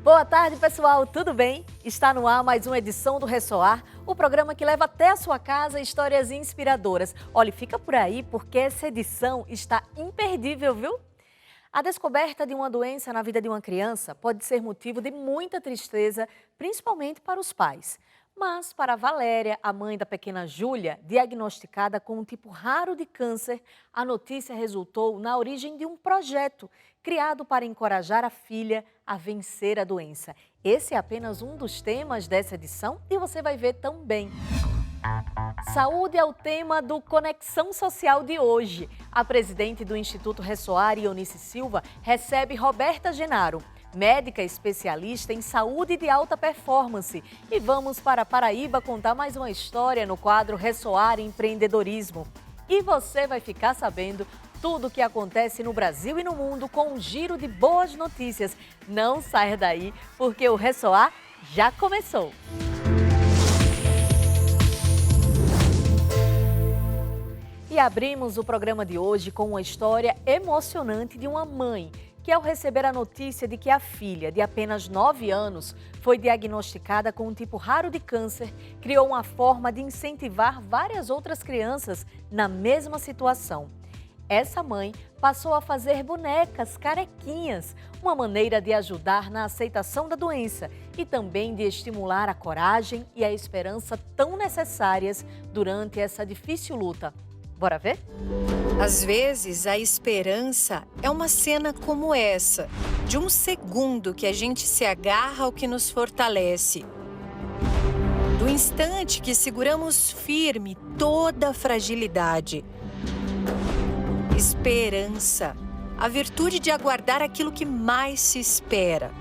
Boa tarde, pessoal, tudo bem? Está no ar mais uma edição do Ressoar, o programa que leva até a sua casa histórias inspiradoras. Olha, fica por aí porque essa edição está imperdível, viu? A descoberta de uma doença na vida de uma criança pode ser motivo de muita tristeza, principalmente para os pais. Mas para a Valéria, a mãe da pequena Júlia, diagnosticada com um tipo raro de câncer, a notícia resultou na origem de um projeto criado para encorajar a filha a vencer a doença. Esse é apenas um dos temas dessa edição e você vai ver também. Saúde é o tema do Conexão Social de hoje. A presidente do Instituto Ressoar, Ionice Silva, recebe Roberta Genaro, médica especialista em saúde de alta performance. E vamos para Paraíba contar mais uma história no quadro Ressoar Empreendedorismo. E você vai ficar sabendo tudo o que acontece no Brasil e no mundo com um giro de boas notícias. Não saia daí, porque o Ressoar já começou. E abrimos o programa de hoje com uma história emocionante de uma mãe que, ao receber a notícia de que a filha, de apenas 9 anos, foi diagnosticada com um tipo raro de câncer, criou uma forma de incentivar várias outras crianças na mesma situação. Essa mãe passou a fazer bonecas carequinhas, uma maneira de ajudar na aceitação da doença e também de estimular a coragem e a esperança tão necessárias durante essa difícil luta. Bora ver? Às vezes, a esperança é uma cena como essa, de um segundo que a gente se agarra ao que nos fortalece. Do instante que seguramos firme toda a fragilidade. Esperança, a virtude de aguardar aquilo que mais se espera.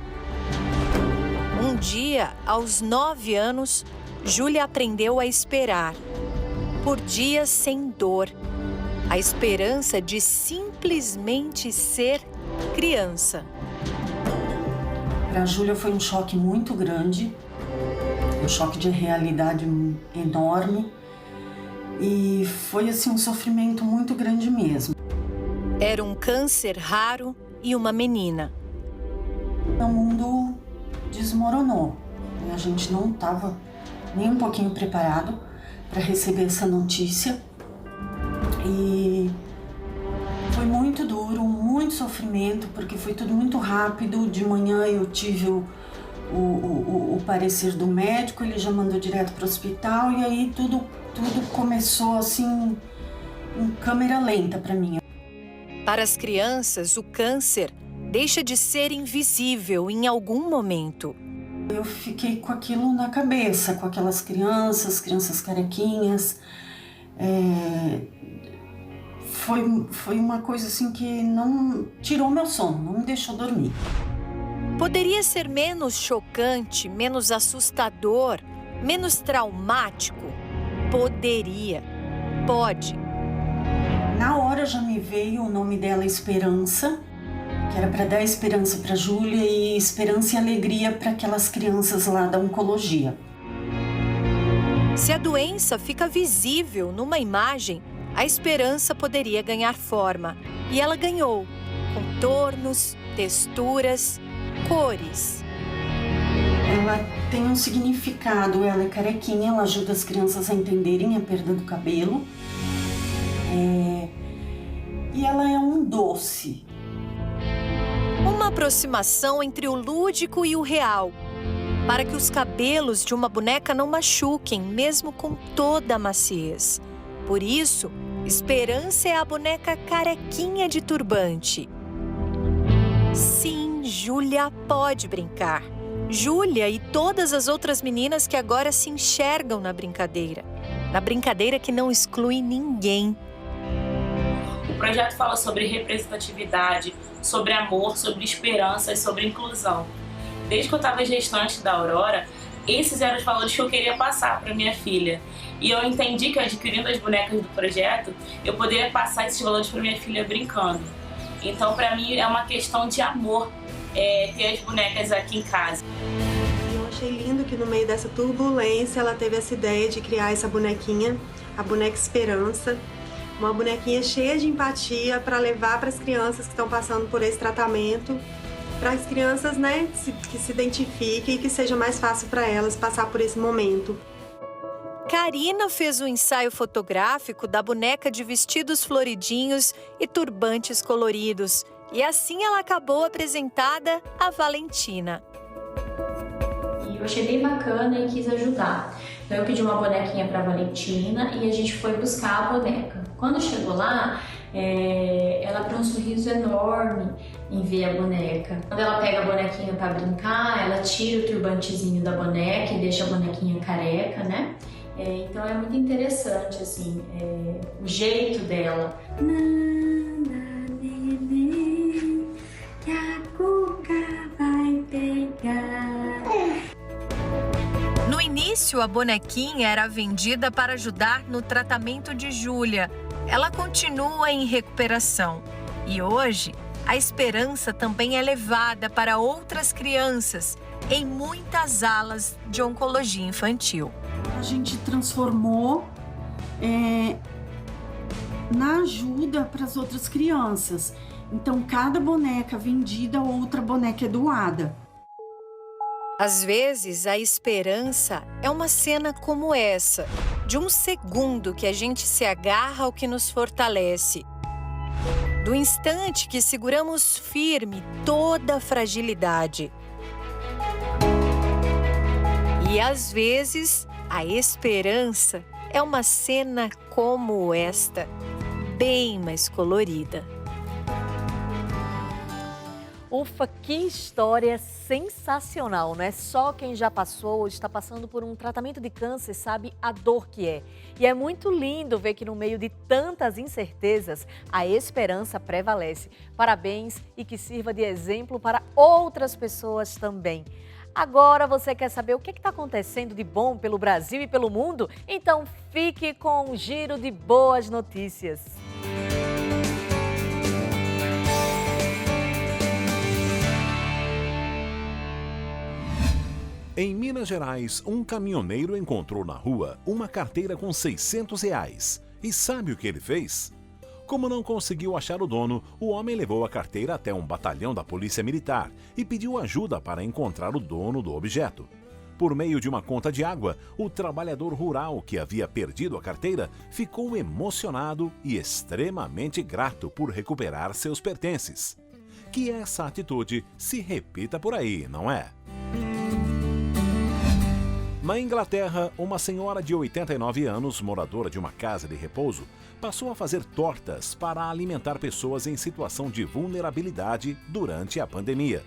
Um dia, aos 9 anos, Júlia aprendeu a esperar. Por dias sem dor, a esperança de simplesmente ser criança. Para a Júlia foi um choque muito grande, um choque de realidade enorme e foi assim um sofrimento muito grande mesmo. Era um câncer raro e uma menina. O mundo desmoronou, a gente não estava nem um pouquinho preparado para receber essa notícia e foi muito duro, muito sofrimento, porque foi tudo muito rápido. De manhã eu tive o parecer do médico, ele já mandou direto para o hospital e aí tudo começou assim em câmera lenta para mim. Para as crianças, o câncer deixa de ser invisível em algum momento. Eu fiquei com aquilo na cabeça, com aquelas crianças carequinhas. Foi uma coisa assim que não tirou meu sono, não me deixou dormir. Poderia ser menos chocante, menos assustador, menos traumático? Poderia. Pode. Na hora já me veio o nome dela, Esperança, que era para dar esperança para Júlia e esperança e alegria para aquelas crianças lá da oncologia. Se a doença fica visível numa imagem, a esperança poderia ganhar forma. E ela ganhou, contornos, texturas, cores. Ela tem um significado, ela é carequinha, ela ajuda as crianças a entenderem a perda do cabelo. E ela é um doce. Uma aproximação entre o lúdico e o real, para que os cabelos de uma boneca não machuquem, mesmo com toda a maciez. Por isso, Esperança é a boneca carequinha de turbante. Sim, Júlia pode brincar. Júlia e todas as outras meninas que agora se enxergam na brincadeira que não exclui ninguém. O projeto fala sobre representatividade, sobre amor, sobre esperança e sobre inclusão. Desde que eu estava gestante da Aurora, esses eram os valores que eu queria passar para minha filha. E eu entendi que adquirindo as bonecas do projeto, eu poderia passar esses valores para minha filha brincando. Então, para mim, é uma questão de amor ter as bonecas aqui em casa. Eu achei lindo que no meio dessa turbulência ela teve essa ideia de criar essa bonequinha, a boneca Esperança. Uma bonequinha cheia de empatia para levar para as crianças que estão passando por esse tratamento para as crianças, né, que se identifiquem e que seja mais fácil para elas passar por esse momento. Karina fez um ensaio fotográfico da boneca de vestidos floridinhos e turbantes coloridos. E assim ela acabou apresentada a Valentina. E eu achei bem bacana e quis ajudar. Então eu pedi uma bonequinha para Valentina e a gente foi buscar a boneca. Quando chegou lá, ela abriu um sorriso enorme em ver a boneca. Quando ela pega a bonequinha para brincar, ela tira o turbantezinho da boneca e deixa a bonequinha careca, né? Então é muito interessante, assim, o jeito dela. Que a cuca vai pegar. No início, a bonequinha era vendida para ajudar no tratamento de Júlia. Ela continua em recuperação. E hoje, a esperança também é levada para outras crianças em muitas alas de oncologia infantil. A gente transformou na ajuda para as outras crianças. Então, cada boneca vendida, outra boneca é doada. Às vezes, a esperança é uma cena como essa, de um segundo que a gente se agarra ao que nos fortalece. Do instante que seguramos firme toda a fragilidade. E às vezes, a esperança é uma cena como esta, bem mais colorida. Ufa, que história sensacional, né? Só quem já passou ou está passando por um tratamento de câncer sabe a dor que é. E é muito lindo ver que no meio de tantas incertezas, a esperança prevalece. Parabéns e que sirva de exemplo para outras pessoas também. Agora você quer saber o que está acontecendo de bom pelo Brasil e pelo mundo? Então fique com um giro de boas notícias. Em Minas Gerais, um caminhoneiro encontrou na rua uma carteira com R$600. E sabe o que ele fez? Como não conseguiu achar o dono, o homem levou a carteira até um batalhão da Polícia Militar e pediu ajuda para encontrar o dono do objeto. Por meio de uma conta de água, o trabalhador rural que havia perdido a carteira ficou emocionado e extremamente grato por recuperar seus pertences. Que essa atitude se repita por aí, não é? Na Inglaterra, uma senhora de 89 anos, moradora de uma casa de repouso, passou a fazer tortas para alimentar pessoas em situação de vulnerabilidade durante a pandemia.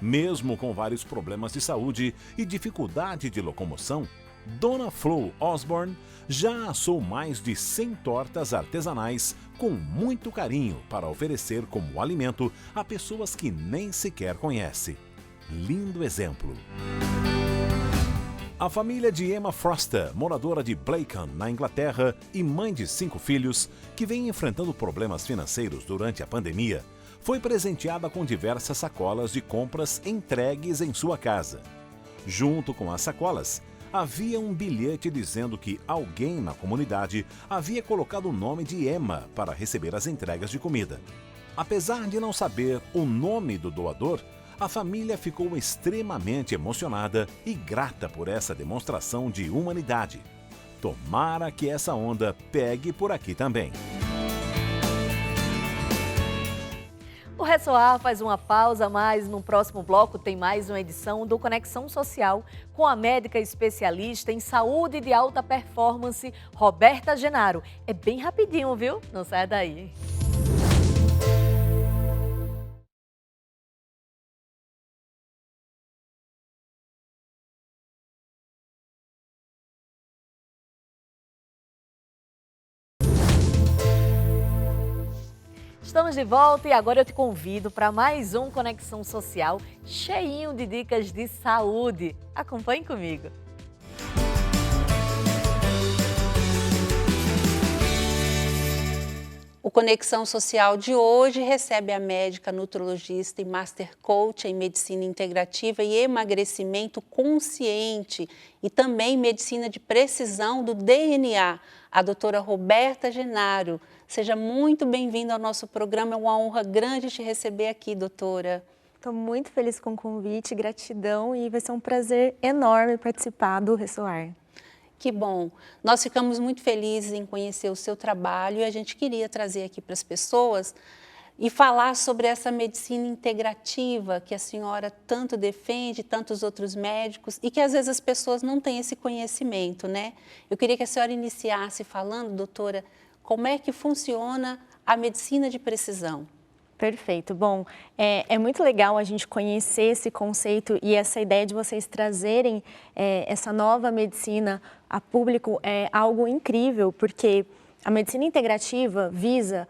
Mesmo com vários problemas de saúde e dificuldade de locomoção, Dona Flo Osborne já assou mais de 100 tortas artesanais com muito carinho para oferecer como alimento a pessoas que nem sequer conhece. Lindo exemplo! A família de Emma Foster, moradora de Blacon, na Inglaterra, e mãe de 5 filhos, que vem enfrentando problemas financeiros durante a pandemia, foi presenteada com diversas sacolas de compras entregues em sua casa. Junto com as sacolas, havia um bilhete dizendo que alguém na comunidade havia colocado o nome de Emma para receber as entregas de comida. Apesar de não saber o nome do doador, a família ficou extremamente emocionada e grata por essa demonstração de humanidade. Tomara que essa onda pegue por aqui também. O Ressoar faz uma pausa, mas no próximo bloco tem mais uma edição do Conexão Social com a médica especialista em saúde de alta performance, Roberta Genaro. É bem rapidinho, viu? Não sai daí. Estamos de volta e agora eu te convido para mais um Conexão Social cheinho de dicas de saúde. Acompanhe comigo. O Conexão Social de hoje recebe a médica nutrologista e Master Coach em Medicina Integrativa e Emagrecimento Consciente e também Medicina de Precisão do DNA, a doutora Roberta Genaro. Seja muito bem-vinda ao nosso programa, é uma honra grande te receber aqui, doutora. Estou muito feliz com o convite, gratidão, e vai ser um prazer enorme participar do Ressoar. Que bom. Nós ficamos muito felizes em conhecer o seu trabalho e a gente queria trazer aqui para as pessoas e falar sobre essa medicina integrativa que a senhora tanto defende, tantos outros médicos, e que às vezes as pessoas não têm esse conhecimento, né? Eu queria que a senhora iniciasse falando, doutora, como é que funciona a medicina de precisão. Perfeito. Bom, é muito legal a gente conhecer esse conceito e essa ideia de vocês trazerem essa nova medicina a público é algo incrível, porque a medicina integrativa visa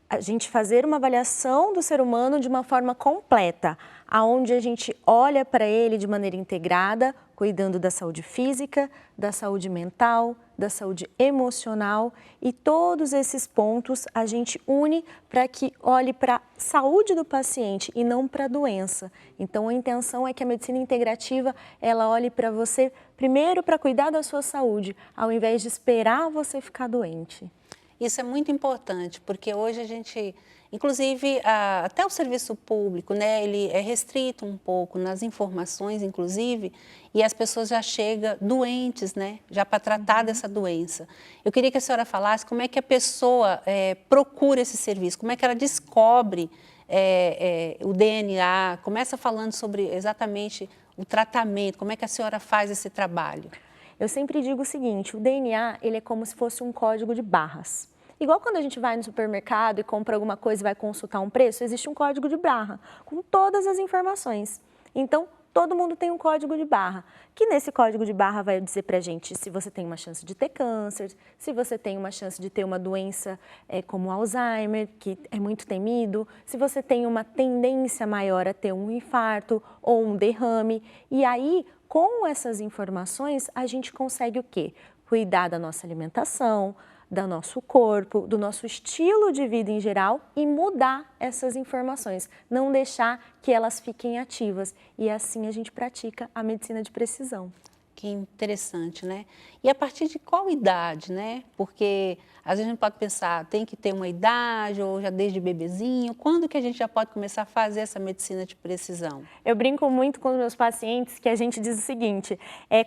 a gente fazer uma avaliação do ser humano de uma forma completa, aonde a gente olha para ele de maneira integrada, cuidando da saúde física, da saúde mental, da saúde emocional, e todos esses pontos a gente une para que olhe para a saúde do paciente e não para a doença. Então a intenção é que a medicina integrativa ela olhe para você primeiro para cuidar da sua saúde, ao invés de esperar você ficar doente. Isso é muito importante, porque hoje a gente, inclusive, até o serviço público, né, ele é restrito um pouco nas informações, inclusive, e as pessoas já chegam doentes, né, já para tratar dessa doença. Eu queria que a senhora falasse como é que a pessoa procura esse serviço, como é que ela descobre o DNA, começa falando sobre exatamente o tratamento, como é que a senhora faz esse trabalho. Eu sempre digo o seguinte, o DNA ele é como se fosse um código de barras. Igual quando a gente vai no supermercado e compra alguma coisa e vai consultar um preço, existe um código de barra com todas as informações. Então, todo mundo tem um código de barra, que nesse código de barra vai dizer pra gente se você tem uma chance de ter câncer, se você tem uma chance de ter uma doença como Alzheimer, que é muito temido, se você tem uma tendência maior a ter um infarto ou um derrame. E aí, com essas informações, a gente consegue o quê? Cuidar da nossa alimentação, do nosso corpo, do nosso estilo de vida em geral e mudar essas informações, não deixar que elas fiquem ativas. E assim a gente pratica a medicina de precisão. Que interessante, né? E a partir de qual idade, né? Porque às vezes a gente pode pensar, tem que ter uma idade ou já desde bebezinho. Quando que a gente já pode começar a fazer essa medicina de precisão? Eu brinco muito com os meus pacientes que a gente diz o seguinte,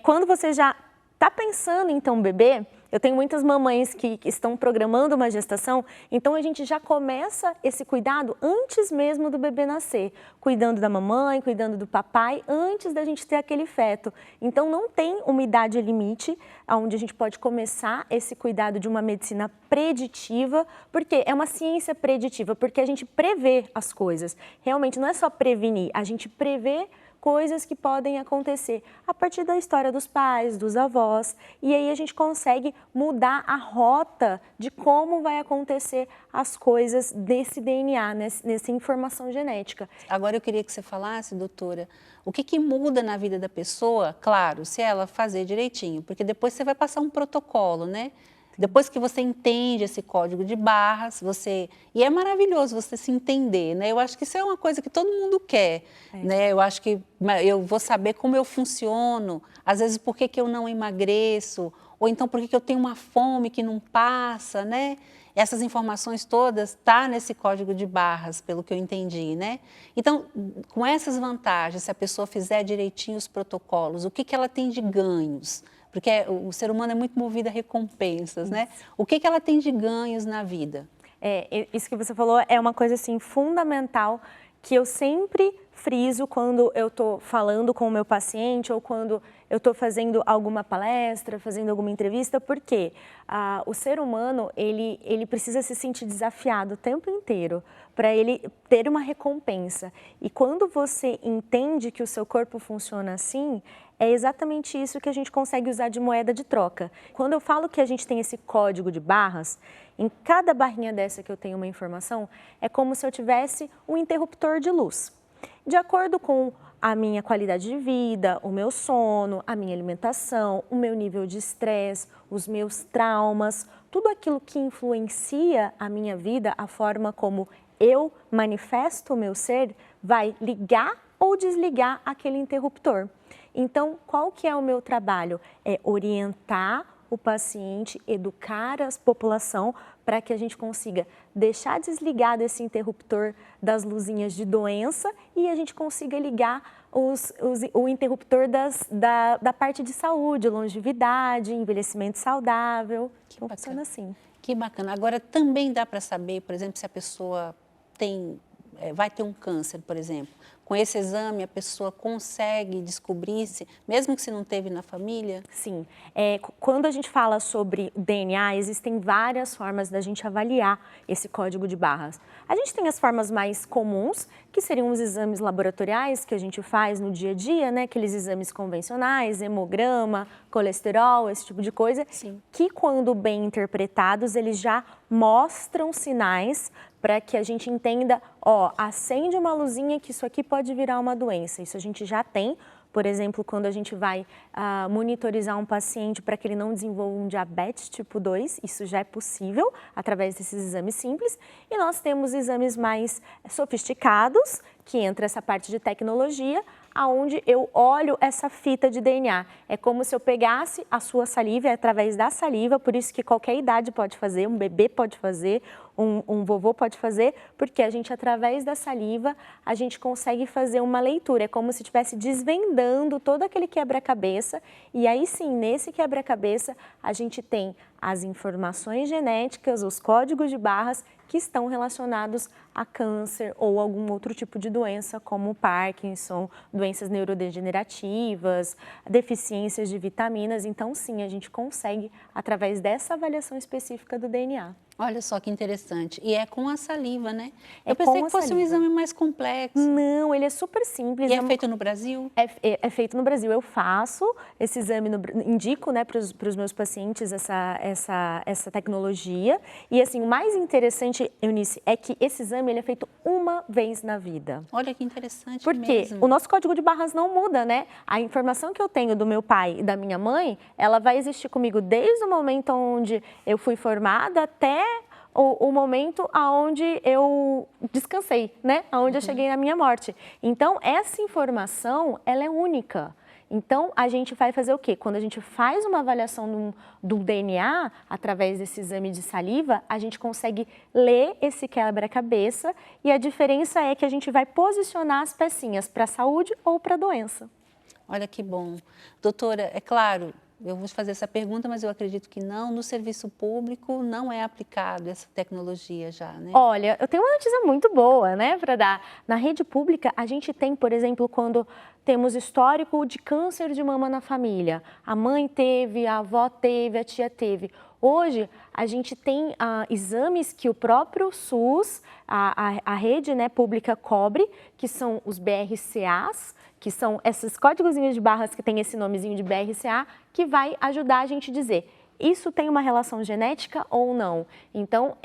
quando você já está pensando em ter um bebê, eu tenho muitas mamães que estão programando uma gestação, então a gente já começa esse cuidado antes mesmo do bebê nascer, cuidando da mamãe, cuidando do papai, antes da gente ter aquele feto. Então não tem uma idade limite onde a gente pode começar esse cuidado de uma medicina preditiva, porque é uma ciência preditiva, porque a gente prevê as coisas. Realmente não é só prevenir, a gente prevê coisas que podem acontecer a partir da história dos pais, dos avós, e aí a gente consegue mudar a rota de como vai acontecer as coisas desse DNA, nessa informação genética. Agora eu queria que você falasse, doutora, o que muda na vida da pessoa, claro, se ela fazer direitinho, porque depois você vai passar um protocolo, né? Depois que você entende esse código de barras, e é maravilhoso você se entender, né? Eu acho que isso é uma coisa que todo mundo quer, né? Eu acho que eu vou saber como eu funciono, às vezes por que eu não emagreço, ou então por que eu tenho uma fome que não passa, né? Essas informações todas estão nesse código de barras, pelo que eu entendi, né? Então, com essas vantagens, se a pessoa fizer direitinho os protocolos, o que ela tem de ganhos? Porque o ser humano é muito movido a recompensas, né? O que ela tem de ganhos na vida? Isso que você falou é uma coisa assim fundamental que eu sempre friso quando eu estou falando com o meu paciente ou quando eu estou fazendo alguma palestra, fazendo alguma entrevista, porque o ser humano ele precisa se sentir desafiado o tempo inteiro para ele ter uma recompensa. E quando você entende que o seu corpo funciona assim, é exatamente isso que a gente consegue usar de moeda de troca. Quando eu falo que a gente tem esse código de barras, em cada barrinha dessa que eu tenho uma informação, é como se eu tivesse um interruptor de luz. De acordo com a minha qualidade de vida, o meu sono, a minha alimentação, o meu nível de estresse, os meus traumas, tudo aquilo que influencia a minha vida, a forma como eu manifesto o meu ser, vai ligar ou desligar aquele interruptor. Então, qual que é o meu trabalho? É orientar o paciente, educar a população para que a gente consiga deixar desligado esse interruptor das luzinhas de doença e a gente consiga ligar o interruptor da parte de saúde, longevidade, envelhecimento saudável. Que funciona assim. Que bacana. Agora, também dá para saber, por exemplo, se a pessoa vai ter um câncer, por exemplo. Com esse exame, a pessoa consegue descobrir, mesmo que se não teve na família? Sim. Quando a gente fala sobre DNA, existem várias formas da gente avaliar esse código de barras. A gente tem as formas mais comuns, que seriam os exames laboratoriais que a gente faz no dia a dia, né? Aqueles exames convencionais, hemograma, colesterol, esse tipo de coisa. Sim. Que quando bem interpretados, eles já mostram sinais para que a gente entenda, acende uma luzinha que isso aqui pode virar uma doença. Isso a gente já tem, por exemplo, quando a gente vai monitorizar um paciente para que ele não desenvolva um diabetes tipo 2, isso já é possível através desses exames simples. E nós temos exames mais sofisticados, que entra essa parte de tecnologia, aonde eu olho essa fita de DNA. É como se eu pegasse a sua saliva, é através da saliva, por isso que qualquer idade pode fazer, um bebê pode fazer, um vovô pode fazer, porque a gente, através da saliva, a gente consegue fazer uma leitura. É como se estivesse desvendando todo aquele quebra-cabeça. E aí sim, nesse quebra-cabeça, a gente tem as informações genéticas, os códigos de barras que estão relacionados a câncer ou algum outro tipo de doença, como Parkinson, doenças neurodegenerativas, deficiências de vitaminas. Então, sim, a gente consegue através dessa avaliação específica do DNA. Olha só que interessante. E é com a saliva, né? É Eu pensei com que fosse um exame mais complexo. Não, ele é super simples. E é feito no Brasil? É feito no Brasil. Eu faço esse exame, indico, né, para os meus pacientes essa tecnologia. E assim, o mais interessante, Eunice, é que esse exame ele é feito uma vez na vida. Olha que interessante. Porque mesmo. o nosso código de barras não muda, né? A informação que eu tenho do meu pai e da minha mãe, ela vai existir comigo desde o momento onde eu fui formada até o momento aonde eu descansei, né? Aonde eu cheguei na minha morte. Então, essa informação, ela é única. Então, a gente vai fazer o quê? Quando a gente faz uma avaliação do DNA, através desse exame de saliva, a gente consegue ler esse quebra-cabeça e a diferença é que a gente vai posicionar as pecinhas para a saúde ou para a doença. Olha que bom. Doutora, é claro, eu vou fazer essa pergunta, mas eu acredito que não. No serviço público não é aplicado essa tecnologia já, né? Olha, eu tenho uma notícia muito boa, né, para dar. Na rede pública, a gente tem, por exemplo, quando temos histórico de câncer de mama na família. A mãe teve, a avó teve, a tia teve. Hoje, a gente tem exames que o próprio SUS, a rede, né, pública cobre, que são os BRCAs, que são esses códigozinhos de barras que tem esse nomezinho de BRCA, que vai ajudar a gente a dizer, isso tem uma relação genética ou não? Então,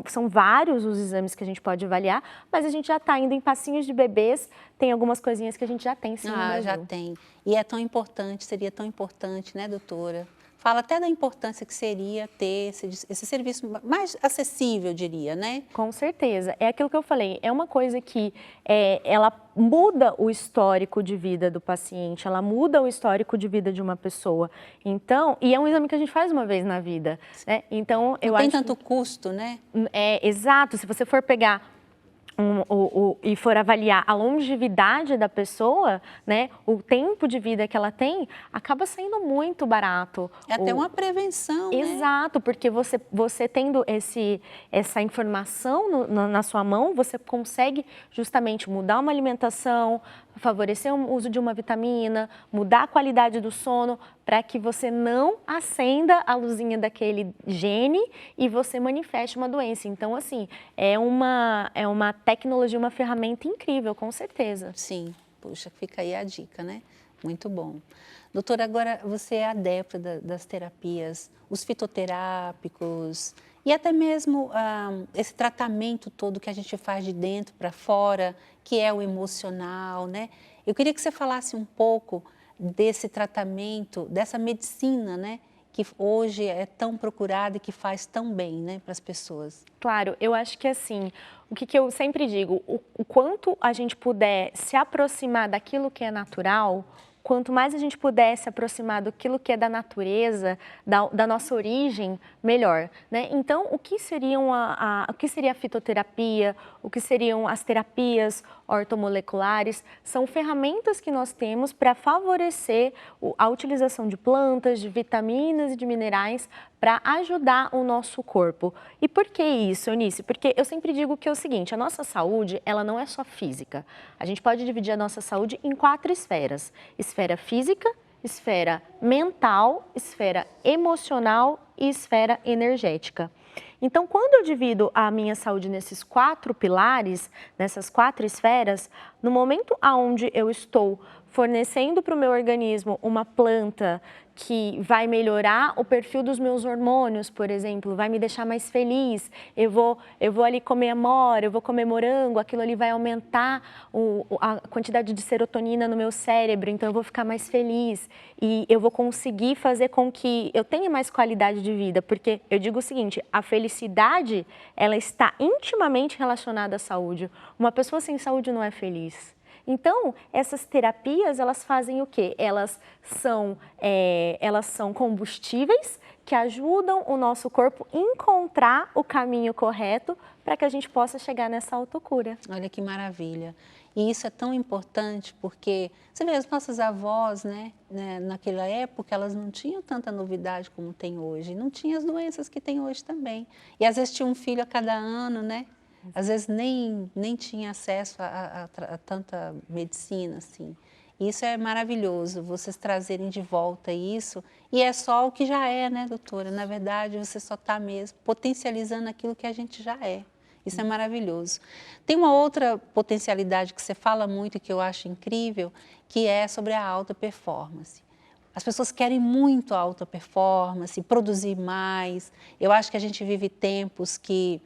são vários os exames que a gente pode avaliar, mas a gente já está indo em passinhos de bebês, tem algumas coisinhas que a gente já tem sim no Brasil. Já tem. E é tão importante, seria tão importante, né, doutora? Fala até da importância que seria ter esse serviço mais acessível, eu diria, né? Com certeza. É aquilo que eu falei, é uma coisa que ela muda o histórico de vida do paciente, ela muda o histórico de vida de uma pessoa. Então, e é um exame que a gente faz uma vez na vida, né? Então, eu não tem acho tanto custo, né? Exato. Se você for pegar e for avaliar a longevidade da pessoa, né, o tempo de vida que ela tem, acaba saindo muito barato. É até uma prevenção, né? Exato, porque você tendo essa informação na sua mão, você consegue justamente mudar uma alimentação, favorecer o uso de uma vitamina, mudar a qualidade do sono, para que você não acenda a luzinha daquele gene e você manifeste uma doença. Então, assim, é uma tecnologia, uma ferramenta incrível, com certeza. Sim, puxa, fica aí a dica, né? Muito bom. Doutora, agora você é adepta das terapias, os fitoterápicos e até mesmo esse tratamento todo que a gente faz de dentro para fora, que é o emocional, né? Eu queria que você falasse um pouco desse tratamento, dessa medicina, né? Que hoje é tão procurada e que faz tão bem, né, para as pessoas. Claro, eu acho que assim, o que eu sempre digo, o quanto a gente puder se aproximar daquilo que é natural, quanto mais a gente puder se aproximar daquilo que é da natureza, da nossa origem, melhor, né? Então, o que seria a fitoterapia, o que seriam as terapias ortomoleculares? São ferramentas que nós temos para favorecer a utilização de plantas, de vitaminas e de minerais para ajudar o nosso corpo. E por que isso, Eunice? Porque eu sempre digo que é o seguinte, a nossa saúde, ela não é só física. A gente pode dividir a nossa saúde em 4 esferas. Esfera física, esfera mental, esfera emocional e esfera energética. Então, quando eu divido a minha saúde nesses 4 pilares, nessas 4 esferas, no momento onde eu estou fornecendo para o meu organismo uma planta que vai melhorar o perfil dos meus hormônios, por exemplo, vai me deixar mais feliz, eu vou ali comer amora, eu vou comer morango, aquilo ali vai aumentar a quantidade de serotonina no meu cérebro, então eu vou ficar mais feliz e eu vou conseguir fazer com que eu tenha mais qualidade de vida, porque eu digo o seguinte, a felicidade, ela está intimamente relacionada à saúde. Uma pessoa sem saúde não é feliz. Então, essas terapias, elas fazem o quê? Elas são combustíveis que ajudam o nosso corpo a encontrar o caminho correto para que a gente possa chegar nessa autocura. Olha que maravilha. E isso é tão importante porque, você vê, as nossas avós, né, naquela época, elas não tinham tanta novidade como tem hoje. Não tinham as doenças que tem hoje também. E às vezes tinha um filho a cada ano, né? Às vezes nem tinha acesso a tanta medicina, assim. Isso é maravilhoso, vocês trazerem de volta isso. E é só o que já é, né, doutora? Na verdade, você só está mesmo potencializando aquilo que a gente já é. Isso é maravilhoso. Tem uma outra potencialidade que você fala muito e que eu acho incrível, que é sobre a alta performance. As pessoas querem muito a alta performance, produzir mais. Eu acho que a gente vive tempos que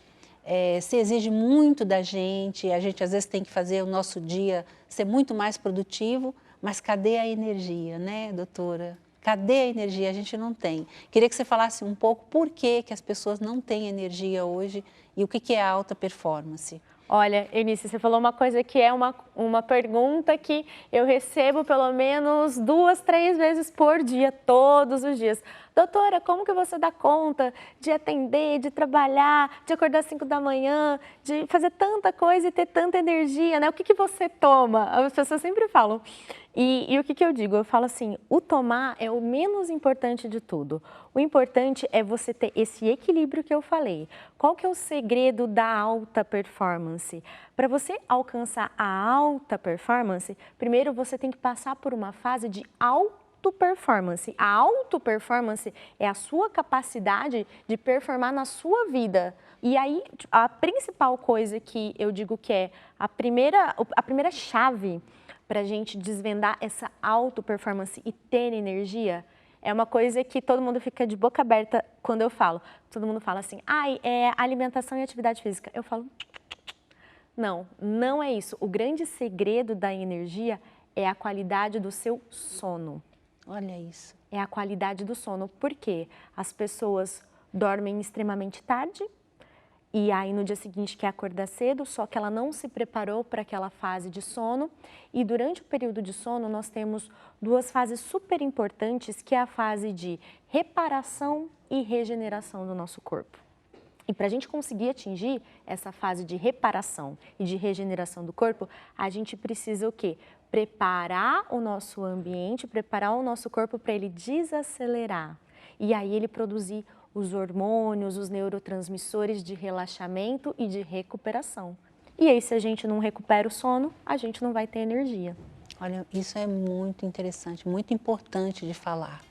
se exige muito da gente, a gente às vezes tem que fazer o nosso dia ser muito mais produtivo, mas cadê a energia, né, doutora? Cadê a energia? A gente não tem. Queria que você falasse um pouco por que as pessoas não têm energia hoje e o que é a alta performance. Olha, Eunice, você falou uma coisa que é uma pergunta que eu recebo pelo menos 2, 3 vezes por dia, todos os dias. Doutora, como que você dá conta de atender, de trabalhar, de acordar às 5 da manhã, de fazer tanta coisa e ter tanta energia, né? O que você toma? As pessoas sempre falam. E o que eu digo? Eu falo assim, o tomar é o menos importante de tudo. O importante é você ter esse equilíbrio que eu falei. Qual que é o segredo da alta performance? Para você alcançar a alta performance, primeiro você tem que passar por uma fase de auto-performance. A auto-performance é a sua capacidade de performar na sua vida. E aí, a principal coisa que eu digo que é a primeira chave para a gente desvendar essa auto-performance e ter energia, é uma coisa que todo mundo fica de boca aberta quando eu falo. Todo mundo fala assim, é alimentação e atividade física. Eu falo, não é isso. O grande segredo da energia é a qualidade do seu sono. Olha isso. É a qualidade do sono. Por quê? As pessoas dormem extremamente tarde, e aí no dia seguinte quer acordar cedo, só que ela não se preparou para aquela fase de sono. E durante o período de sono nós temos 2 fases super importantes, que é a fase de reparação e regeneração do nosso corpo. E para a gente conseguir atingir essa fase de reparação e de regeneração do corpo, a gente precisa o quê? Preparar o nosso ambiente, preparar o nosso corpo para ele desacelerar. E aí ele produzir os hormônios, os neurotransmissores de relaxamento e de recuperação. E aí, se a gente não recupera o sono, a gente não vai ter energia. Olha, isso é muito interessante, muito importante de falar.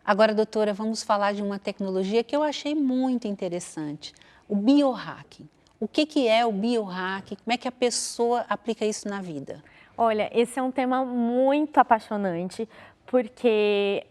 Agora, doutora, vamos falar de uma tecnologia que eu achei muito interessante, o biohacking. O que é o biohacking? Como é que a pessoa aplica isso na vida? Olha, esse é um tema muito apaixonante, porque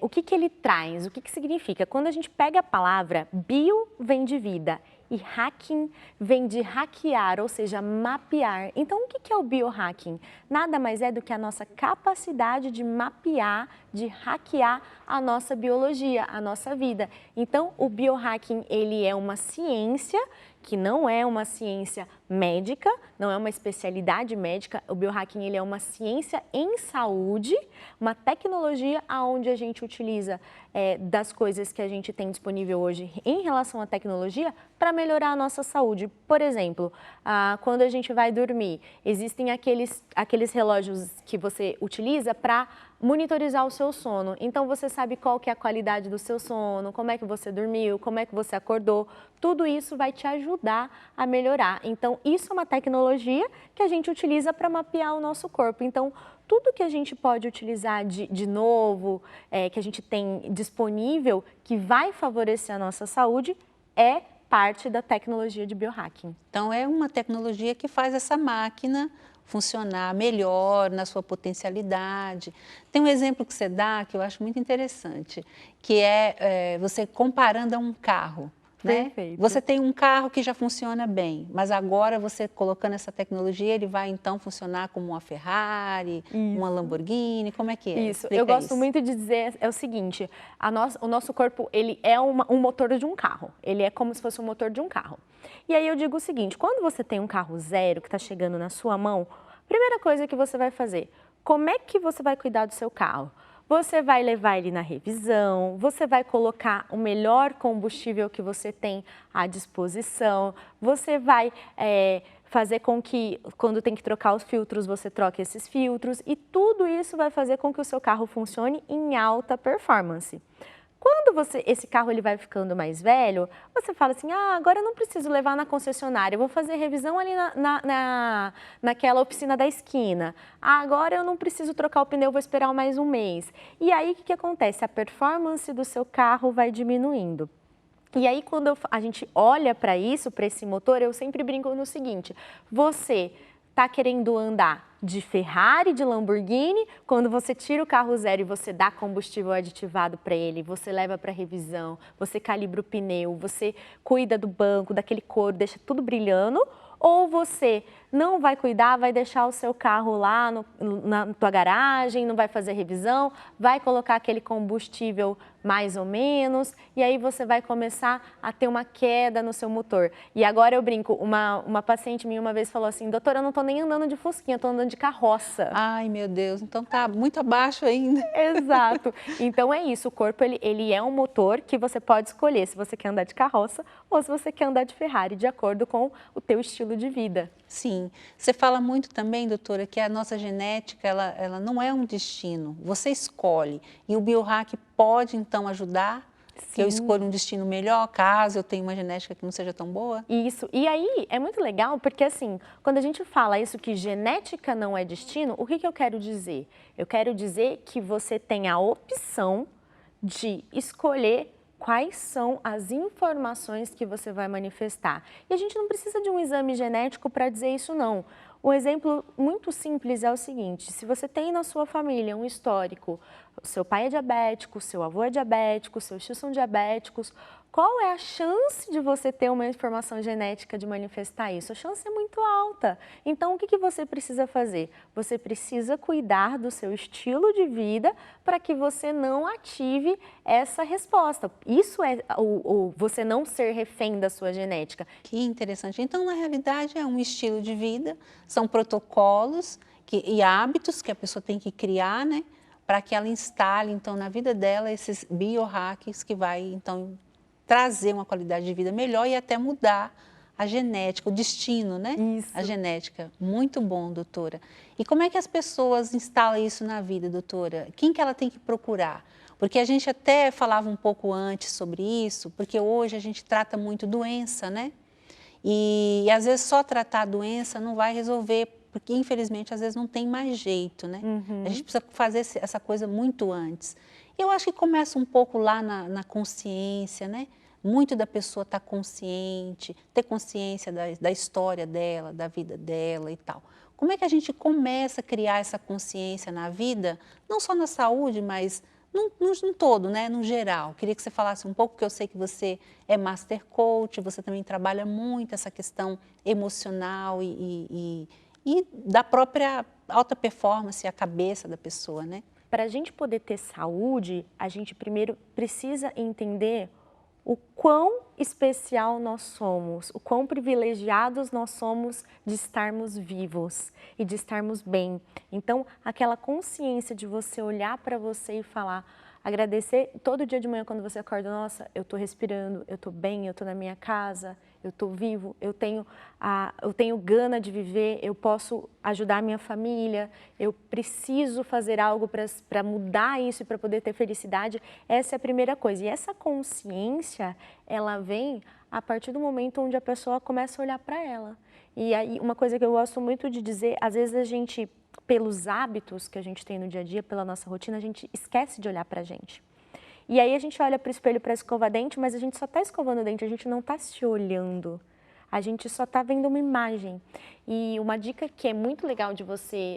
o que ele traz, o que significa? Quando a gente pega a palavra bio, vem de vida, e hacking vem de hackear, ou seja, mapear. Então, o que é o biohacking? Nada mais é do que a nossa capacidade de mapear, de hackear a nossa biologia, a nossa vida. Então, o biohacking, ele é uma ciência que não é uma ciência médica, não é uma especialidade médica. O biohacking ele é uma ciência em saúde, uma tecnologia onde a gente utiliza das coisas que a gente tem disponível hoje em relação à tecnologia para melhorar a nossa saúde. Por exemplo, quando a gente vai dormir, existem aqueles relógios que você utiliza para monitorizar o seu sono. Então, você sabe qual que é a qualidade do seu sono, como é que você dormiu, como é que você acordou. Tudo isso vai te ajudar a melhorar. Então, isso é uma tecnologia que a gente utiliza para mapear o nosso corpo. Então, tudo que a gente pode utilizar de novo, que a gente tem disponível, que vai favorecer a nossa saúde, é parte da tecnologia de biohacking. Então, é uma tecnologia que faz essa máquina funcionar melhor na sua potencialidade. Tem um exemplo que você dá que eu acho muito interessante, que é você comparando a um carro. Né? Perfeito. Você tem um carro que já funciona bem, mas agora você colocando essa tecnologia, ele vai então funcionar como uma Ferrari, uma Lamborghini, como é que é? Isso, Explica eu gosto isso. muito de dizer o seguinte, o nosso corpo ele é um motor de um carro, ele é como se fosse um motor de um carro. E aí eu digo o seguinte, quando você tem um carro zero que está chegando na sua mão, primeira coisa que você vai fazer, como é que você vai cuidar do seu carro? Você vai levar ele na revisão, você vai colocar o melhor combustível que você tem à disposição, você vai fazer com que, quando tem que trocar os filtros, você troque esses filtros e tudo isso vai fazer com que o seu carro funcione em alta performance. Quando esse carro ele vai ficando mais velho, você fala assim, agora eu não preciso levar na concessionária, eu vou fazer revisão ali naquela oficina da esquina. Agora eu não preciso trocar o pneu, vou esperar mais um mês. E aí o que acontece? A performance do seu carro vai diminuindo. E aí quando a gente olha para isso, para esse motor, eu sempre brinco no seguinte, você está querendo andar de Ferrari, de Lamborghini, quando você tira o carro zero e você dá combustível aditivado para ele, você leva para revisão, você calibra o pneu, você cuida do banco, daquele couro, deixa tudo brilhando, ou você não vai cuidar, vai deixar o seu carro lá na tua garagem, não vai fazer revisão, vai colocar aquele combustível mais ou menos, e aí você vai começar a ter uma queda no seu motor. E agora eu brinco, uma paciente minha uma vez falou assim, doutora, eu não estou nem andando de fusquinha, estou andando de carroça. Ai, meu Deus, então tá muito abaixo ainda. Exato. Então é isso, o corpo ele é um motor que você pode escolher se você quer andar de carroça ou se você quer andar de Ferrari, de acordo com o teu estilo de vida. Sim, você fala muito também, doutora, que a nossa genética, ela não é um destino, você escolhe. E o biohack pode, então, ajudar que eu escolha um destino melhor, caso eu tenha uma genética que não seja tão boa? Isso, e aí é muito legal, porque assim, quando a gente fala isso que genética não é destino, o que eu quero dizer? Eu quero dizer que você tem a opção de escolher quais são as informações que você vai manifestar. E a gente não precisa de um exame genético para dizer isso, não. Um exemplo muito simples é o seguinte, se você tem na sua família um histórico, seu pai é diabético, seu avô é diabético, seus tios são diabéticos, qual é a chance de você ter uma informação genética de manifestar isso? A chance é muito alta. Então, o que você precisa fazer? Você precisa cuidar do seu estilo de vida para que você não ative essa resposta. Isso é você não ser refém da sua genética. Que interessante. Então, na realidade, é um estilo de vida, são protocolos e hábitos que a pessoa tem que criar, né? Para que ela instale, então, na vida dela, esses biohacks que vai, então, trazer uma qualidade de vida melhor e até mudar a genética, o destino, né? Isso. A genética. Muito bom, doutora. E como é que as pessoas instalam isso na vida, doutora? Quem que ela tem que procurar? Porque a gente até falava um pouco antes sobre isso, porque hoje a gente trata muito doença, né? E às vezes só tratar a doença não vai resolver, porque infelizmente às vezes não tem mais jeito, né? A gente precisa fazer essa coisa muito antes. Eu acho que começa um pouco lá na consciência, né? Muito da pessoa estar consciente, ter consciência da história dela, da vida dela e tal. Como é que a gente começa a criar essa consciência na vida, não só na saúde, mas no todo, né? No geral. Queria que você falasse um pouco, porque eu sei que você é Master Coach, você também trabalha muito essa questão emocional e da própria alta performance, a cabeça da pessoa, né? Para a gente poder ter saúde, a gente primeiro precisa entender o quão especial nós somos, o quão privilegiados nós somos de estarmos vivos e de estarmos bem. Então, aquela consciência de você olhar para você e falar, agradecer todo dia de manhã quando você acorda, nossa, eu estou respirando, eu estou bem, eu estou na minha casa, eu estou vivo, eu tenho gana de viver, eu posso ajudar a minha família, eu preciso fazer algo para mudar isso e para poder ter felicidade. Essa é a primeira coisa. E essa consciência, ela vem a partir do momento onde a pessoa começa a olhar para ela. E aí, uma coisa que eu gosto muito de dizer, às vezes a gente, pelos hábitos que a gente tem no dia a dia, pela nossa rotina, a gente esquece de olhar para a gente. E aí a gente olha para o espelho para escovar dente, mas a gente só está escovando o dente, a gente não está se olhando. A gente só está vendo uma imagem. E uma dica que é muito legal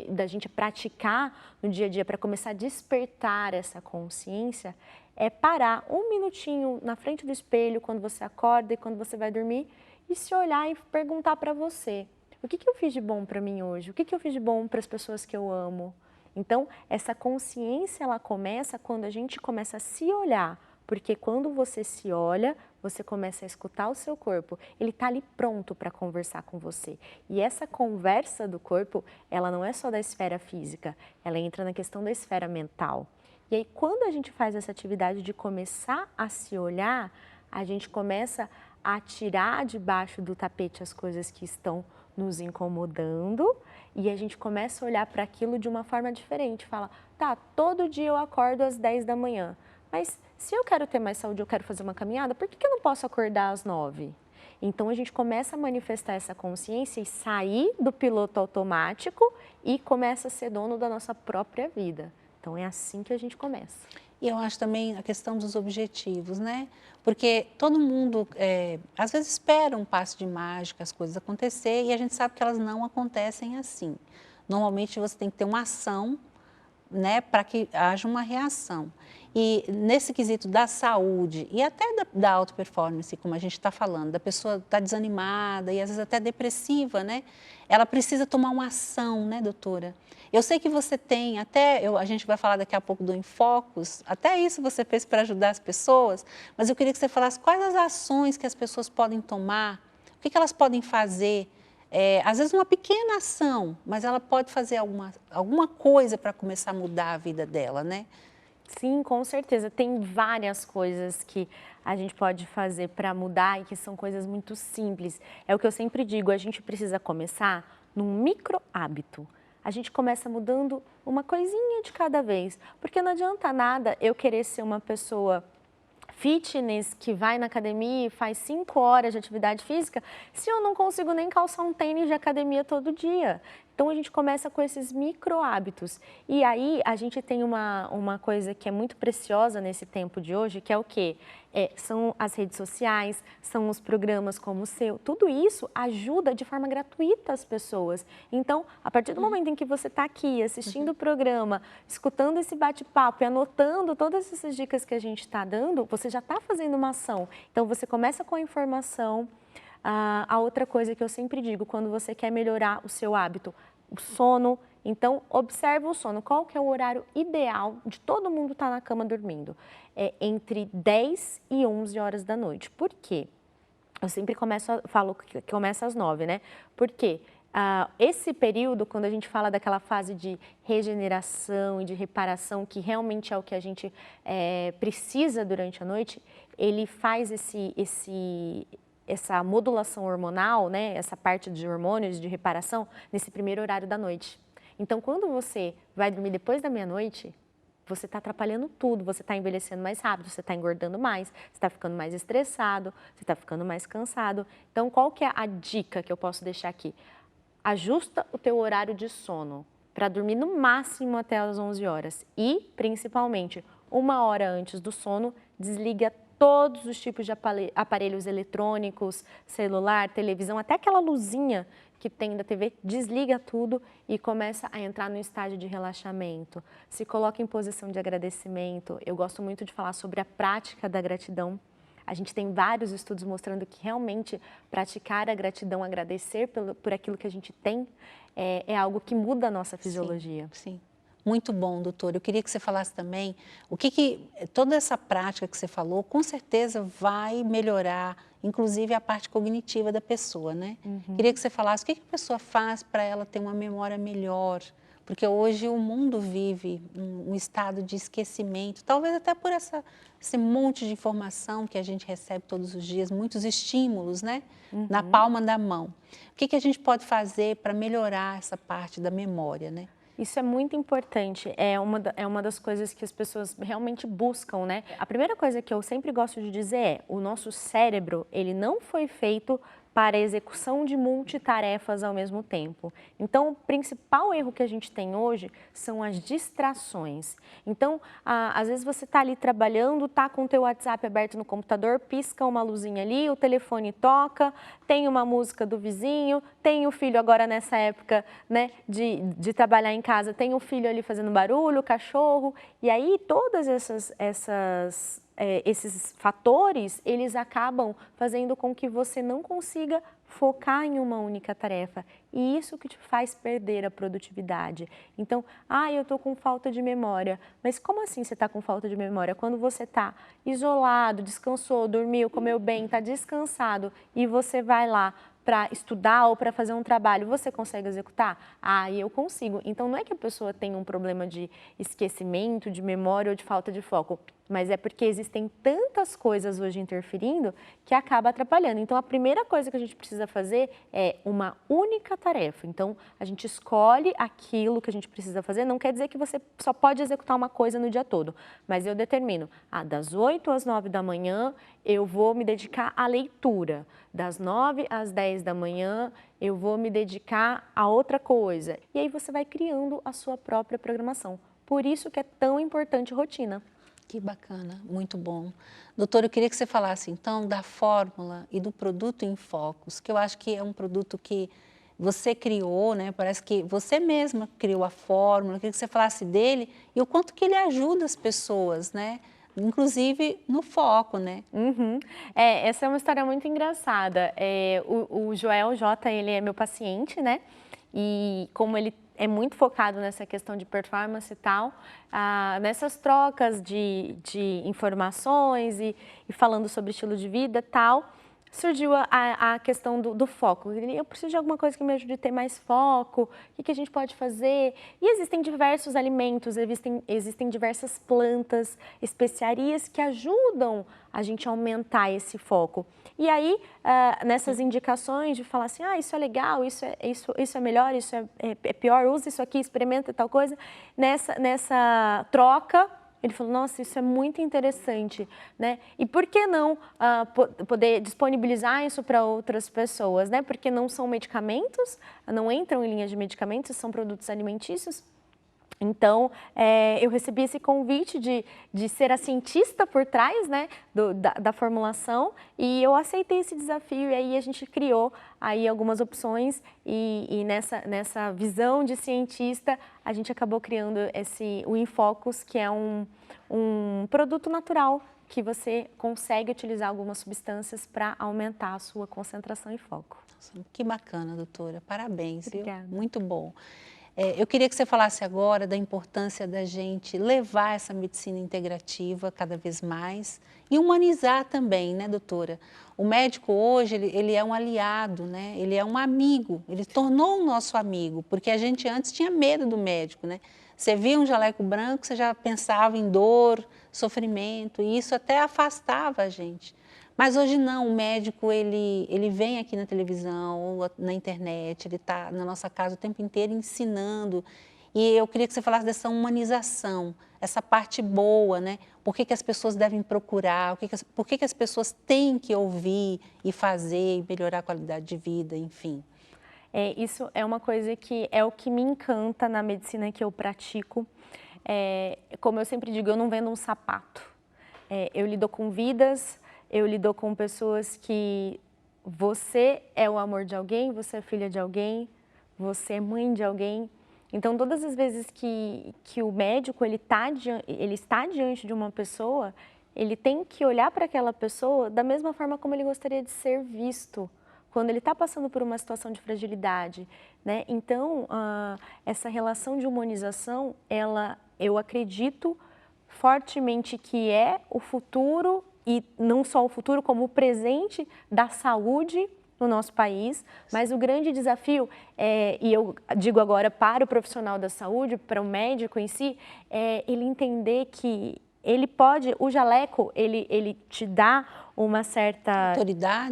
da gente praticar no dia a dia para começar a despertar essa consciência é parar um minutinho na frente do espelho quando você acorda e quando você vai dormir e se olhar e perguntar para você, o que eu fiz de bom para mim hoje? O que eu fiz de bom para as pessoas que eu amo? Então, essa consciência, ela começa quando a gente começa a se olhar, porque quando você se olha, você começa a escutar o seu corpo, ele está ali pronto para conversar com você. E essa conversa do corpo, ela não é só da esfera física, ela entra na questão da esfera mental. E aí, quando a gente faz essa atividade de começar a se olhar, a gente começa a tirar debaixo do tapete as coisas que estão nos incomodando e a gente começa a olhar para aquilo de uma forma diferente. Fala, tá, todo dia eu acordo às 10 da manhã, mas se eu quero ter mais saúde, eu quero fazer uma caminhada, por que eu não posso acordar às 9? Então, a gente começa a manifestar essa consciência e sair do piloto automático e começa a ser dono da nossa própria vida. Então, é assim que a gente começa. E eu acho também a questão dos objetivos, né? Porque todo mundo, às vezes, espera um passe de mágica, as coisas acontecer, e a gente sabe que elas não acontecem assim. Normalmente, você tem que ter uma ação, né, para que haja uma reação. E nesse quesito da saúde e até da alta performance, como a gente está falando, da pessoa estar desanimada e às vezes até depressiva, né? Ela precisa tomar uma ação, né, doutora? Eu sei que você tem, a gente vai falar daqui a pouco do Infocus, até isso você fez para ajudar as pessoas, mas eu queria que você falasse quais as ações que as pessoas podem tomar, o que elas podem fazer. Às vezes uma pequena ação, mas ela pode fazer alguma coisa para começar a mudar a vida dela, né? Sim, com certeza. Tem várias coisas que a gente pode fazer para mudar e que são coisas muito simples. É o que eu sempre digo, a gente precisa começar num micro hábito. A gente começa mudando uma coisinha de cada vez, porque não adianta nada eu querer ser uma pessoa fitness, que vai na academia e faz 5 horas de atividade física, se eu não consigo nem calçar um tênis de academia todo dia. Então, a gente começa com esses micro hábitos. E aí, a gente tem uma coisa que é muito preciosa nesse tempo de hoje, que é o quê? São as redes sociais, são os programas como o seu. Tudo isso ajuda de forma gratuita as pessoas. Então, a partir do momento em que você está aqui assistindo o programa, escutando esse bate-papo e anotando todas essas dicas que a gente está dando, você já está fazendo uma ação. Então, você começa com a informação. A outra coisa que eu sempre digo, quando você quer melhorar o seu hábito, o sono, então observa o sono. Qual que é o horário ideal de todo mundo estar na cama dormindo? É entre 10 e 11 horas da noite. Por quê? Eu sempre falo que começa às 9, né? Porque esse período, quando a gente fala daquela fase de regeneração e de reparação, que realmente é o que a gente precisa durante a noite, ele faz essa modulação hormonal, né, essa parte de hormônios de reparação, nesse primeiro horário da noite. Então, quando você vai dormir depois da meia-noite, você está atrapalhando tudo, você está envelhecendo mais rápido, você está engordando mais, você está ficando mais estressado, você está ficando mais cansado. Então, qual que é a dica que eu posso deixar aqui? Ajusta o teu horário de sono para dormir no máximo até as 11 horas e, principalmente, 1 hora antes do sono, desliga todos os tipos de aparelhos eletrônicos, celular, televisão, até aquela luzinha que tem da TV, desliga tudo e começa a entrar no estágio de relaxamento. Se coloca em posição de agradecimento. Eu gosto muito de falar sobre a prática da gratidão. A gente tem vários estudos mostrando que realmente praticar a gratidão, agradecer por aquilo que a gente tem, é algo que muda a nossa fisiologia. Sim. Muito bom, doutora. Eu queria que você falasse também o que toda essa prática que você falou, com certeza vai melhorar, inclusive a parte cognitiva da pessoa, né? Queria que você falasse o que a pessoa faz para ela ter uma memória melhor, porque hoje o mundo vive um estado de esquecimento, talvez até por esse monte de informação que a gente recebe todos os dias, muitos estímulos, né? Na palma da mão. O que a gente pode fazer para melhorar essa parte da memória, né? Isso é muito importante, é uma das coisas que as pessoas realmente buscam, né? A primeira coisa que eu sempre gosto de dizer é, o nosso cérebro, ele não foi feito para a execução de multitarefas ao mesmo tempo. Então, o principal erro que a gente tem hoje são as distrações. Então, às vezes você está ali trabalhando, está com o teu WhatsApp aberto no computador, pisca uma luzinha ali, o telefone toca, tem uma música do vizinho, tem o filho agora nessa época, né, de trabalhar em casa, tem o filho ali fazendo barulho, o cachorro, e aí todas esses fatores, eles acabam fazendo com que você não consiga focar em uma única tarefa. E isso que te faz perder a produtividade. Então, eu estou com falta de memória. Mas como assim você está com falta de memória? Quando você está isolado, descansou, dormiu, comeu bem, está descansado e você vai lá para estudar ou para fazer um trabalho, você consegue executar? Eu consigo. Então, não é que a pessoa tem um problema de esquecimento, de memória ou de falta de foco, mas é porque existem tantas coisas hoje interferindo que acaba atrapalhando. Então, a primeira coisa que a gente precisa fazer é uma única tarefa. Então, a gente escolhe aquilo que a gente precisa fazer, não quer dizer que você só pode executar uma coisa no dia todo, mas eu determino, das 8 às 9 da manhã, eu vou me dedicar à leitura. Das 9 às 10 da manhã, eu vou me dedicar a outra coisa. E aí você vai criando a sua própria programação. Por isso que é tão importante rotina. Que bacana, muito bom. Doutora, eu queria que você falasse então da fórmula e do produto em Focus, que eu acho que é um produto que você criou, né? Parece que você mesma criou a fórmula. Eu queria que você falasse dele e o quanto que ele ajuda as pessoas, né? Inclusive no foco, né? Essa é uma história muito engraçada. O Joel J, ele é meu paciente, né? E como ele é muito focado nessa questão de performance e tal, nessas trocas de informações e falando sobre estilo de vida e tal, surgiu a questão do foco. Eu preciso de alguma coisa que me ajude a ter mais foco, o que a gente pode fazer? E existem diversos alimentos, existem diversas plantas, especiarias que ajudam a gente a aumentar esse foco. E aí, nessas indicações de falar assim, isso é legal, isso é melhor, isso é pior, usa isso aqui, experimenta tal coisa, nessa troca, ele falou, nossa, isso é muito interessante, né? E por que não poder disponibilizar isso para outras pessoas, né? Porque não são medicamentos, não entram em linha de medicamentos, são produtos alimentícios. Então, eu recebi esse convite de ser a cientista por trás, né, da formulação, e eu aceitei esse desafio e aí a gente criou aí algumas opções e nessa visão de cientista a gente acabou criando o InFocus, que é um produto natural que você consegue utilizar algumas substâncias para aumentar a sua concentração e foco. Nossa, que bacana, doutora. Parabéns. Obrigada. Viu? Muito bom. Eu queria que você falasse agora da importância da gente levar essa medicina integrativa cada vez mais e humanizar também, né, doutora? O médico hoje, ele é um aliado, né? Ele é um amigo, ele tornou um nosso amigo, porque a gente antes tinha medo do médico, né? Você via um jaleco branco, você já pensava em dor, sofrimento, e isso até afastava a gente. Mas hoje não, o médico, ele vem aqui na televisão, ou na internet, ele está na nossa casa o tempo inteiro ensinando. E eu queria que você falasse dessa humanização, essa parte boa, né? Por que as pessoas devem procurar, por que as pessoas têm que ouvir e fazer e melhorar a qualidade de vida, enfim. Isso é uma coisa que é o que me encanta na medicina que eu pratico. Como eu sempre digo, eu não vendo um sapato. Eu lido com vidas, eu lido com pessoas que você é o amor de alguém, você é filha de alguém, você é mãe de alguém. Então, todas as vezes que o médico ele está diante de uma pessoa, ele tem que olhar para aquela pessoa da mesma forma como ele gostaria de ser visto, quando ele está passando por uma situação de fragilidade, né? Então, essa relação de humanização, eu acredito fortemente que é o futuro, e não só o futuro, como o presente da saúde no nosso país, mas o grande desafio, e eu digo agora para o profissional da saúde, para o médico em si, é ele entender que ele pode, o jaleco, ele te dá uma certa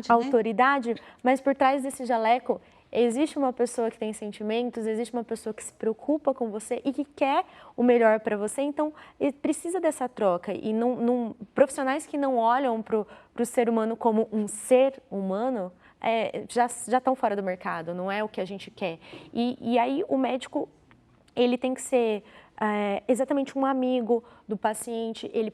autoridade, né? Mas por trás desse jaleco existe uma pessoa que tem sentimentos, existe uma pessoa que se preocupa com você e que quer o melhor para você, então precisa dessa troca. E profissionais que não olham para o ser humano como um ser humano, já estão fora do mercado, não é o que a gente quer. E aí o médico, ele tem que ser exatamente um amigo do paciente, ele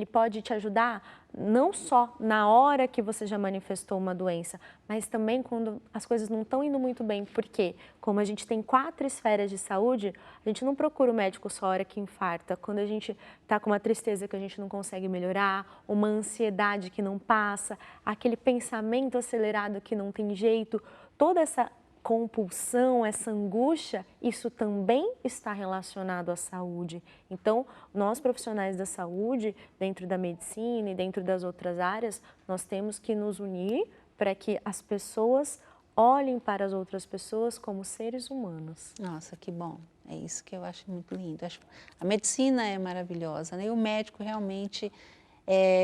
pode te ajudar não só na hora que você já manifestou uma doença, mas também quando as coisas não estão indo muito bem, porque como a gente tem 4 esferas de saúde, a gente não procura o médico só a hora que infarta, quando a gente está com uma tristeza que a gente não consegue melhorar, uma ansiedade que não passa, aquele pensamento acelerado que não tem jeito, toda essa compulsão, essa angústia, isso também está relacionado à saúde. Então, nós profissionais da saúde, dentro da medicina e dentro das outras áreas, nós temos que nos unir para que as pessoas olhem para as outras pessoas como seres humanos. Nossa, que bom. É isso que eu acho muito lindo. A medicina é maravilhosa, né? E o médico realmente,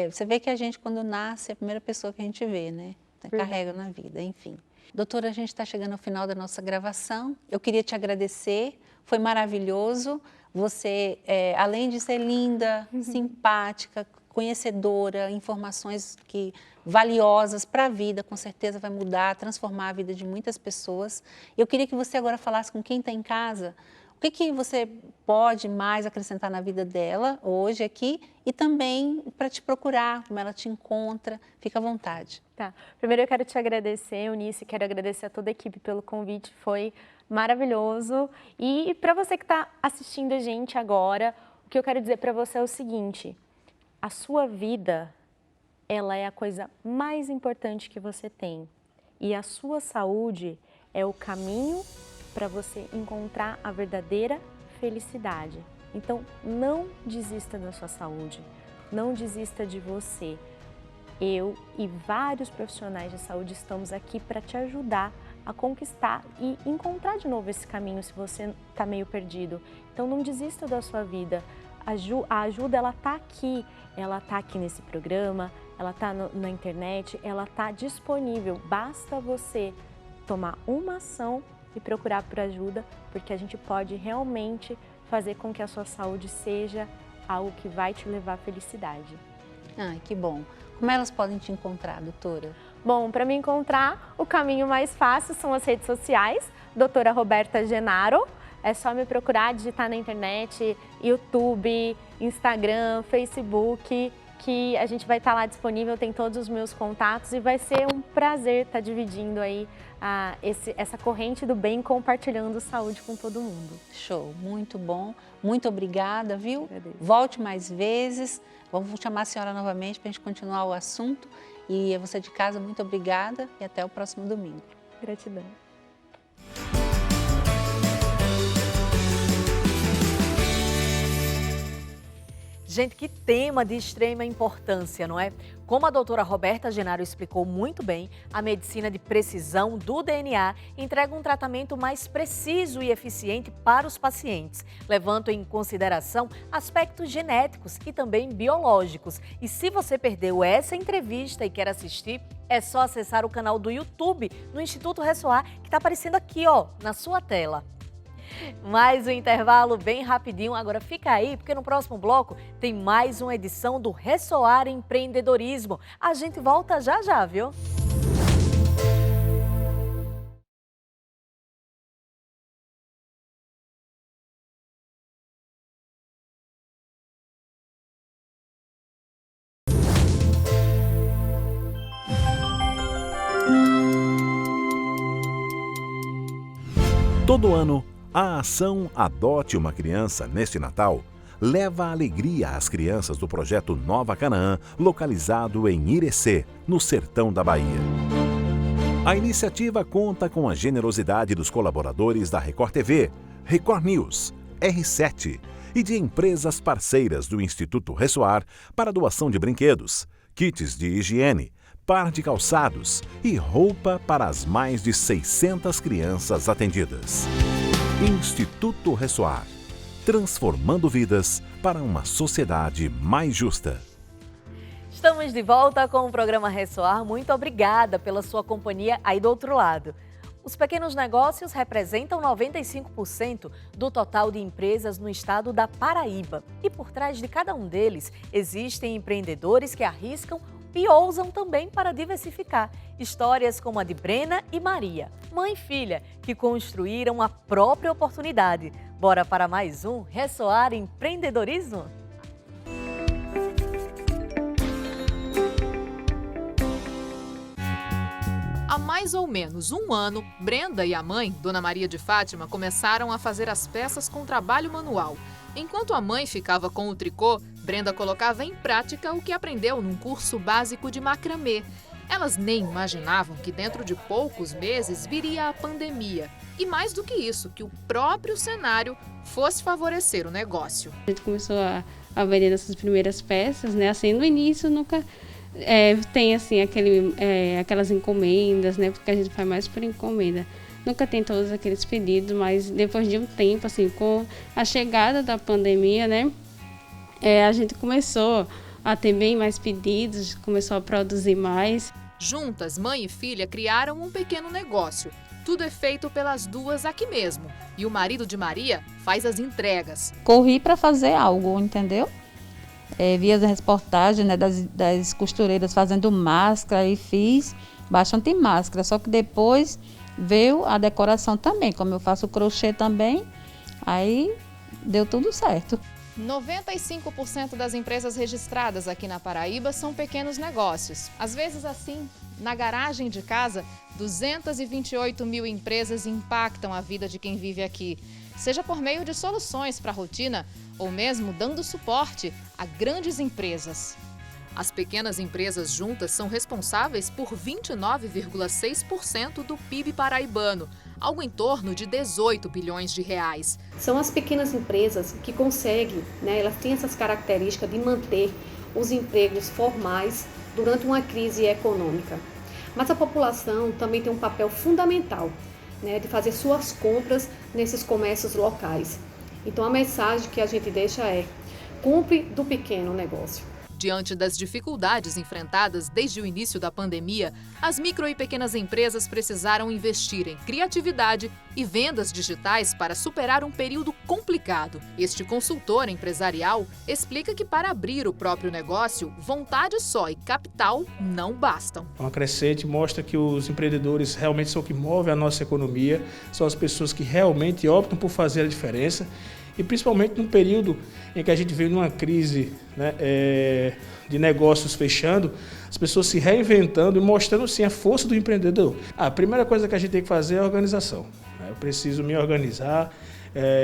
você vê que a gente quando nasce é a primeira pessoa que a gente vê, né? Carrega na vida, enfim. Doutora, a gente está chegando ao final da nossa gravação. Eu queria te agradecer, foi maravilhoso. Você, além de ser linda, simpática, conhecedora, informações valiosas para a vida, com certeza vai mudar, transformar a vida de muitas pessoas. Eu queria que você agora falasse com quem está em casa, o que você pode mais acrescentar na vida dela hoje aqui e também para te procurar, como ela te encontra, fica à vontade. Tá. Primeiro eu quero te agradecer, Eunice, quero agradecer a toda a equipe pelo convite, foi maravilhoso. E para você que está assistindo a gente agora, o que eu quero dizer para você é o seguinte, a sua vida, ela é a coisa mais importante que você tem e a sua saúde é o caminho para você encontrar a verdadeira felicidade. Então, não desista da sua saúde, não desista de você. Eu e vários profissionais de saúde estamos aqui para te ajudar a conquistar e encontrar de novo esse caminho se você está meio perdido. Então, não desista da sua vida. A ajuda, ela está aqui nesse programa, ela está na internet, ela está disponível. Basta você tomar uma ação e procurar por ajuda, porque a gente pode realmente fazer com que a sua saúde seja algo que vai te levar à felicidade. Ai, que bom. Como elas podem te encontrar, doutora? Bom, para me encontrar, o caminho mais fácil são as redes sociais, doutora Roberta Genaro. É só me procurar, digitar na internet, YouTube, Instagram, Facebook, que a gente vai estar lá disponível, tem todos os meus contatos e vai ser um prazer estar dividindo aí essa corrente do bem, compartilhando saúde com todo mundo. Show, muito bom, muito obrigada, viu? Agradeço. Volte mais vezes, vamos chamar a senhora novamente para a gente continuar o assunto e você de casa, muito obrigada e até o próximo domingo. Gratidão. Gente, que tema de extrema importância, não é? Como a doutora Roberta Genaro explicou muito bem, a medicina de precisão do DNA entrega um tratamento mais preciso e eficiente para os pacientes, levando em consideração aspectos genéticos e também biológicos. E se você perdeu essa entrevista e quer assistir, é só acessar o canal do YouTube no Instituto Ressoar, que está aparecendo aqui, ó, na sua tela. Mais um intervalo bem rapidinho, agora fica aí, porque no próximo bloco tem mais uma edição do Ressoar Empreendedorismo. A gente volta já já, viu? Todo ano, a ação Adote uma Criança neste Natal leva alegria às crianças do projeto Nova Canaã, localizado em Irecê, no sertão da Bahia. A iniciativa conta com a generosidade dos colaboradores da Record TV, Record News, R7 e de empresas parceiras do Instituto Ressoar para a doação de brinquedos, kits de higiene, par de calçados e roupa para as mais de 600 crianças atendidas. Instituto Ressoar, transformando vidas para uma sociedade mais justa. Estamos de volta com o programa Ressoar. Muito obrigada pela sua companhia aí do outro lado. Os pequenos negócios representam 95% do total de empresas no estado da Paraíba. E por trás de cada um deles, existem empreendedores que arriscam e ousam também para diversificar. Histórias como a de Brena e Maria, mãe e filha, que construíram a própria oportunidade. Bora para mais um Ressoar Empreendedorismo? Há mais ou menos um ano, Brenda e a mãe, Dona Maria de Fátima, começaram a fazer as peças com trabalho manual. Enquanto a mãe ficava com o tricô, Brenda colocava em prática o que aprendeu num curso básico de macramê. Elas nem imaginavam que dentro de poucos meses viria a pandemia. E mais do que isso, que o próprio cenário fosse favorecer o negócio. A gente começou a vender essas primeiras peças, né? Assim, no início nunca... tem assim aquelas encomendas, né? Porque a gente faz mais por encomenda. Nunca tem todos aqueles pedidos, mas depois de um tempo, assim, com a chegada da pandemia, né? A gente começou a ter bem mais pedidos, começou a produzir mais. Juntas, mãe e filha criaram um pequeno negócio. Tudo é feito pelas duas aqui mesmo. E o marido de Maria faz as entregas. Corri para fazer algo, entendeu? Vi as reportagens, né, das costureiras fazendo máscara e fiz bastante máscara. Só que depois veio a decoração também, como eu faço crochê também, aí deu tudo certo. 95% das empresas registradas aqui na Paraíba são pequenos negócios. Às vezes assim, na garagem de casa, 228 mil empresas impactam a vida de quem vive aqui. Seja por meio de soluções para a rotina ou mesmo dando suporte a grandes empresas. As pequenas empresas juntas são responsáveis por 29,6% do PIB paraibano, algo em torno de 18 bilhões de reais. São as pequenas empresas que conseguem, elas têm essas características de manter os empregos formais durante uma crise econômica. Mas a população também tem um papel fundamental, de fazer suas compras nesses comércios locais. Então a mensagem que a gente deixa é: compre do pequeno negócio. Diante das dificuldades enfrentadas desde o início da pandemia, as micro e pequenas empresas precisaram investir em criatividade e vendas digitais para superar um período complicado. Este consultor empresarial explica que para abrir o próprio negócio, vontade só e capital não bastam. Uma crescente mostra que os empreendedores realmente são o que move a nossa economia, são as pessoas que realmente optam por fazer a diferença. E principalmente num período em que a gente veio numa crise, de negócios fechando, as pessoas se reinventando e mostrando sim a força do empreendedor. A primeira coisa que a gente tem que fazer é a organização. Eu preciso me organizar,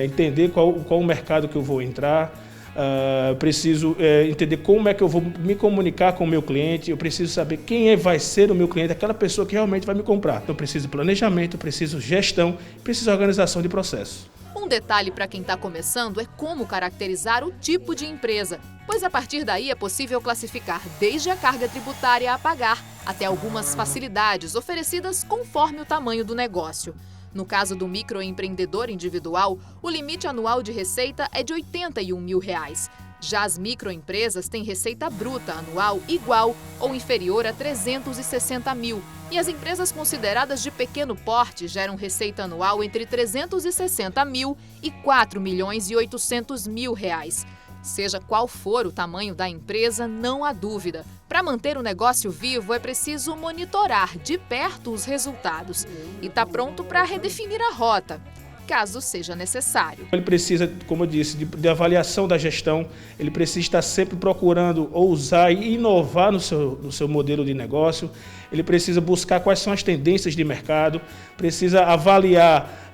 entender qual o mercado que eu vou entrar, preciso entender como é que eu vou me comunicar com o meu cliente, eu preciso saber quem vai ser o meu cliente, aquela pessoa que realmente vai me comprar. Então, eu preciso de planejamento, eu preciso de gestão, preciso de organização de processo. Um detalhe para quem está começando é como caracterizar o tipo de empresa, pois a partir daí é possível classificar desde a carga tributária a pagar até algumas facilidades oferecidas conforme o tamanho do negócio. No caso do microempreendedor individual, o limite anual de receita é de R$ 81 mil. Já as microempresas têm receita bruta anual igual ou inferior a 360 mil. E as empresas consideradas de pequeno porte geram receita anual entre 360 mil e 4 milhões e 800 mil reais. Seja qual for o tamanho da empresa, não há dúvida. Para manter o negócio vivo, é preciso monitorar de perto os resultados e estar pronto para redefinir a rota, caso seja necessário. Ele precisa, como eu disse, de avaliação da gestão, ele precisa estar sempre procurando ousar e inovar no seu modelo de negócio, ele precisa buscar quais são as tendências de mercado, precisa avaliar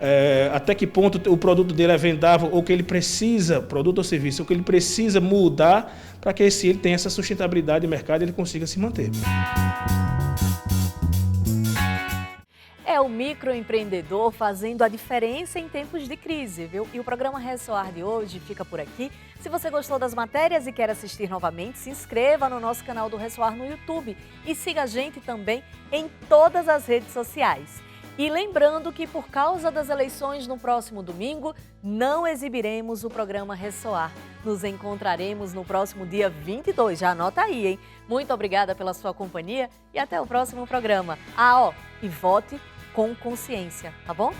até que ponto o produto dele é vendável ou que ele precisa, produto ou serviço, ou que ele precisa mudar para que se ele tenha essa sustentabilidade de mercado ele consiga se manter. o microempreendedor fazendo a diferença em tempos de crise, viu? E o programa Ressoar de hoje fica por aqui. Se você gostou das matérias e quer assistir novamente, se inscreva no nosso canal do Ressoar no YouTube e siga a gente também em todas as redes sociais. E lembrando que por causa das eleições no próximo domingo, não exibiremos o programa Ressoar. Nos encontraremos no próximo dia 22, já anota aí, hein? Muito obrigada pela sua companhia e até o próximo programa. E vote com consciência, tá bom?